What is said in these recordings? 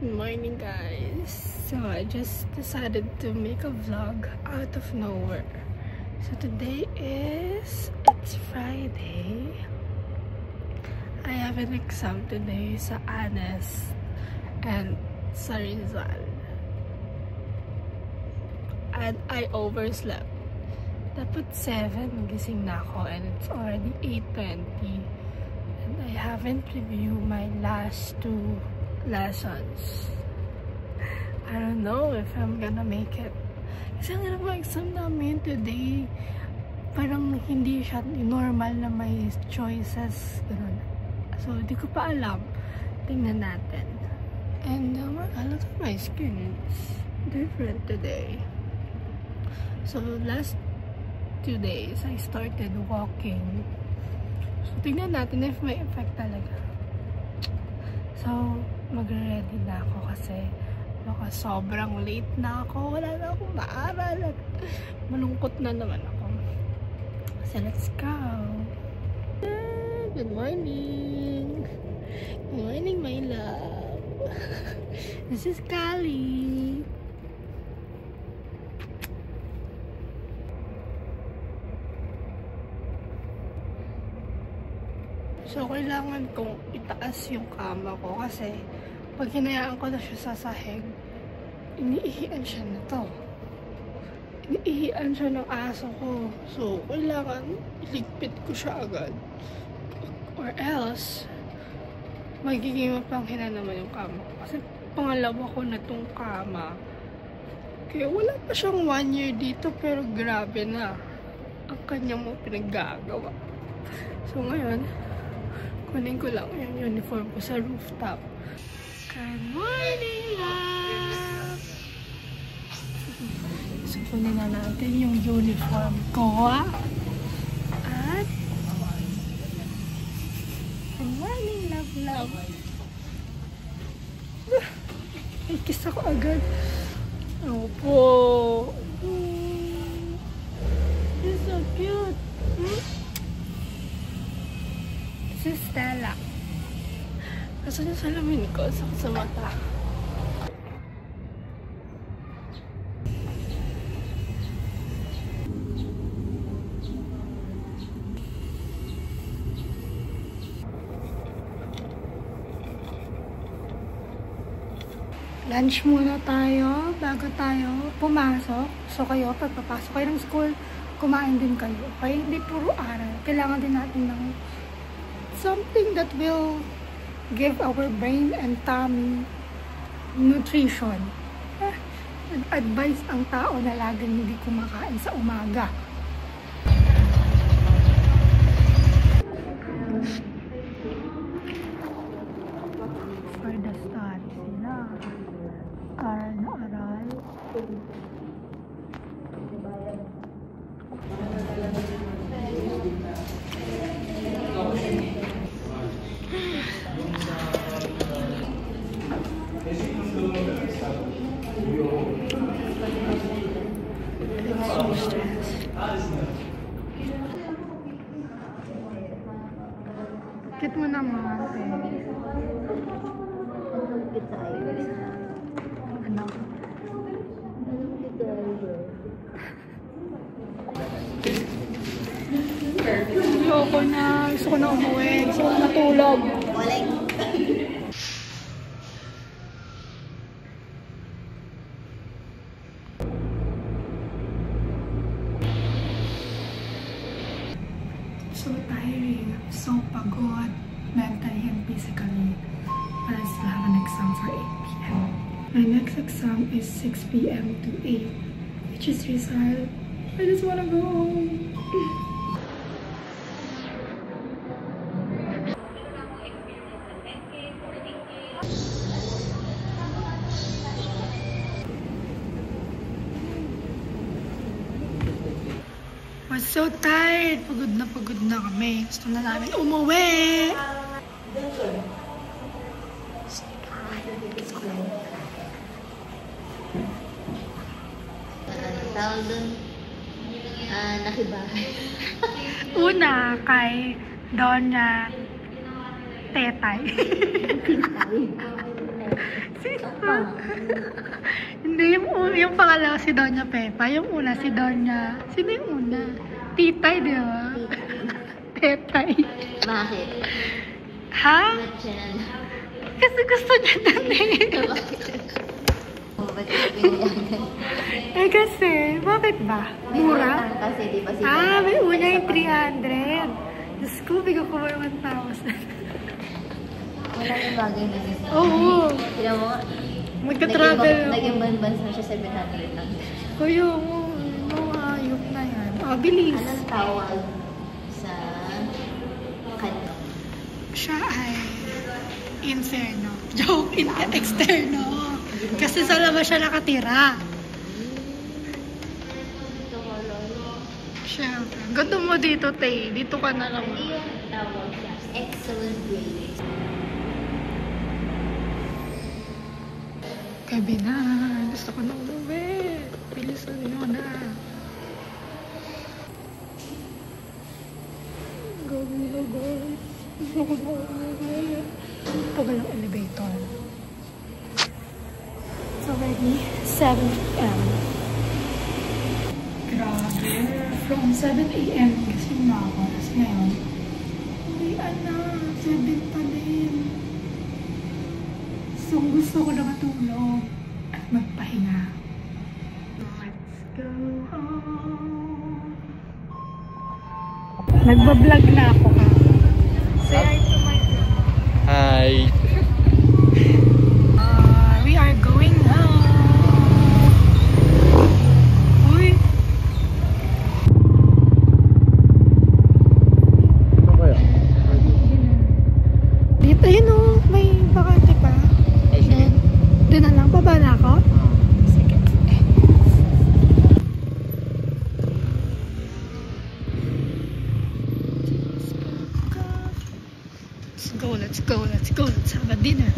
Morning guys. So I just decided to make a vlog out of nowhere. So today it's Friday. I have an exam today sa ANES and sa Rizal. And I overslept. Dapat 7 gising na ako and it's already 8:20. And I haven't reviewed my last 2 lessons. I don't know if I'm gonna make it. Kasi ang mga exam namin today, parang hindi siya normal na may choices. Ganun. So, di ko pa alam. Tingnan natin. And I look at my skin. It's different today. So, last 2 days, I started walking. So, tingnan natin if may effect talaga. So, magre-ready na ako kasi baka sobrang late na ako. Wala na akong maaral. Malungkot na naman ako. So, let's go. Good morning. Good morning, my love. This is Kali. So, kailangan kong itaas yung kama ko kasi pag hinayaan ko na siya sa sahig, iniihian siya na to. Iniihian siya ng aso ko. So, kailangan iligpit ko siya agad. Or else, magiging mapanghina naman yung kama ko. Kasi pangalawa ko na tong kama. Kaya wala pa siyang 1 year dito pero grabe na ang kanyang mga pinaggagawa. So, ngayon, kunin ko lang yung uniform ko sa rooftop. Good morning, love! So, kunin na natin yung uniform ko. At good morning, love. Ay, kiss ako agad. Opo. You're so cute. Si Stella. Kasi yung salamin ko, sakit sa mata. Lunch muna tayo bago tayo pumasok. So kayo, pag papasok kayo ng school, kumain din kayo. Kaya hindi puro aral. Kailangan din natin ng something that will give our brain and tummy nutrition. Advice ang tao na laging hindi kumakain sa umaga. For the study sila. Aral na aral. Kit mo naman. Ano? Ayoko na. Gusto ko na umuwi. Gusto ko na matulog. So tiring, so pagod, mentally and physically. But I still have an exam for 8 p.m. My next exam is 6 p.m. to 8, which is Rizal. I just wanna go home. I'm so tired. Pagod na kami. Gusto na namin umuwi. Tawag dun, nakibahay. Una, kay Doña Tetay. Sino? Hindi, yung pangalawa si Doña Pepa. Yung una si Doña... Sino yung una? Titay, di ba? Tetay. Bakit? Ha? Ba't siya na? Kasi gusto niya dun eh. Ba't siya pinilihan? Eh kasi, bakit ba? Mura? Kasi di ba si May una yung 300. Diyos ko, bigyan ko ba yung 1,000? Wala yung bagay na gusto. Oo. Sila mo, Magka-travel. naging banbans mo siya 700 lang. Kuya mo, ayok na yan. Bilis. Anong tawag sa kanya? Siya ay inferno. Joke, externo. Kasi sa labas siya nakatira. Ito ko, lolo. Siyempre. Gusto mo dito, Tay. Dito ka na lang. Hindi yung tawag siya. Excellent grade. Gabi na. Gusto ko na umuwi. Bilisan nyo na. Gabi na, guys. Gusto ko na umuwi. Tagal ang elevator. It's already 7 p.m. Grabe. From 7 a.m. gising na ako. Tapos ngayon, uwian na. 7 pa din. So, gusto ko na matulog at magpahinga. Let's go home. Nagbablog na ako ka. Say hi to my vlog. Hi! We are going home. Uy! Dito yun o. May bakante pa. Doon na lang. Baba na ako. Sige. Let's go. Let's have a dinner.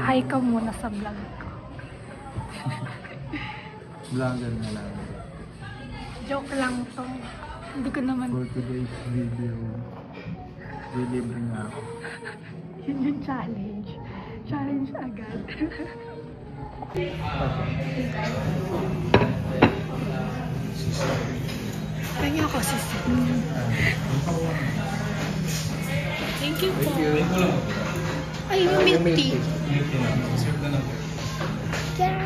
Hi ka muna sa vlog ko. Vlogger na lang. Joke lang to. Hindi ko naman... For today's video, lilibre nga ako. Yun yung challenge. Challenge agad. Pengi ako sisi. Thank you po. Ay, yung milk tea. Yeah.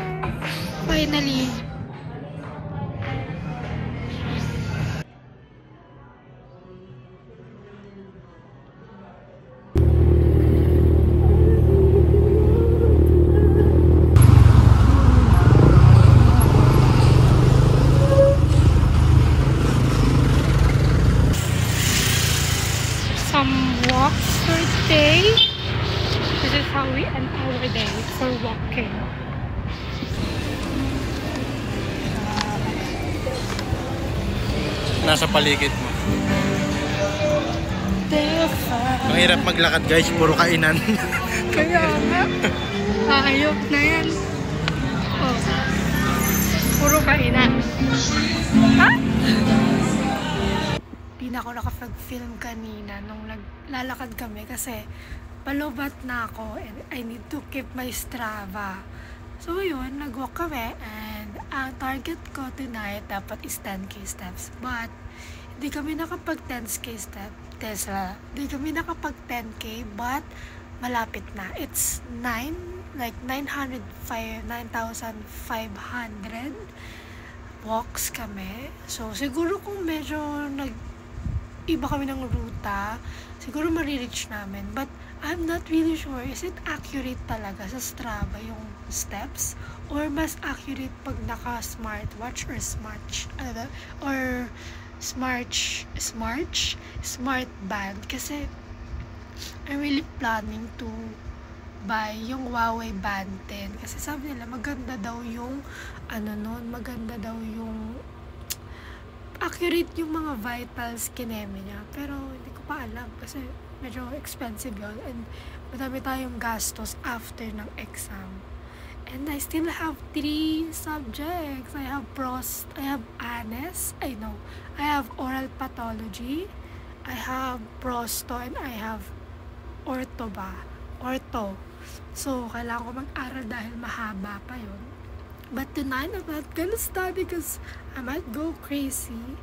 Finally. Some walks for today. This is how we end our day for walking. Nasa paligid mo. Different. Ang hirap maglakad guys, puro kainan. Kaya nga. Ayok na yan. Oh. Puro kainan. Ha? Di na ako nakapag-film kanina nung naglalakad kami kasi palubat na ako and I need to keep my Strava. So yun, nag-walk kami and ang target ko tonight dapat is 10k steps. But hindi kami nakapag 10k step. Hindi kami nakapag 10k but malapit na. It's 9,500 walks kami. So siguro kung medyo iba kami ng ruta, siguro ma-reach namin. But I'm not really sure. Is it accurate talaga sa Strava yung steps? Or mas accurate pag naka-smartwatch or smart band? Kasi I'm really planning to buy yung Huawei Band 10. Kasi sabi nila maganda daw yung maganda daw yung accurate yung mga vitals kineme niya. Pero hindi ko pa alam kasi medyo expensive yun and madami tayong gastos after ng exam. And I still have 3 subjects. I have ANES, I have oral pathology, I have prosto, and I have ortho. So, kailangan ko mag-aral dahil mahaba pa yun. But tonight, I'm not gonna study because I might go crazy.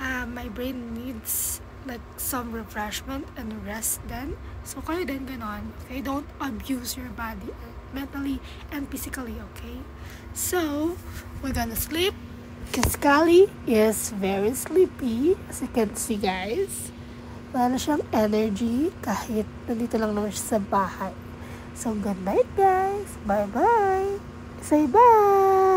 My brain needs like some refreshment and rest then. So, kayo din ganon. Okay? Don't abuse your body mentally and physically, okay? So, we're gonna sleep. Because Kali is very sleepy. As you can see, guys. Wala na siyang energy kahit nandito lang naman siya sa bahay. So, good night, guys. Bye-bye. Say bye.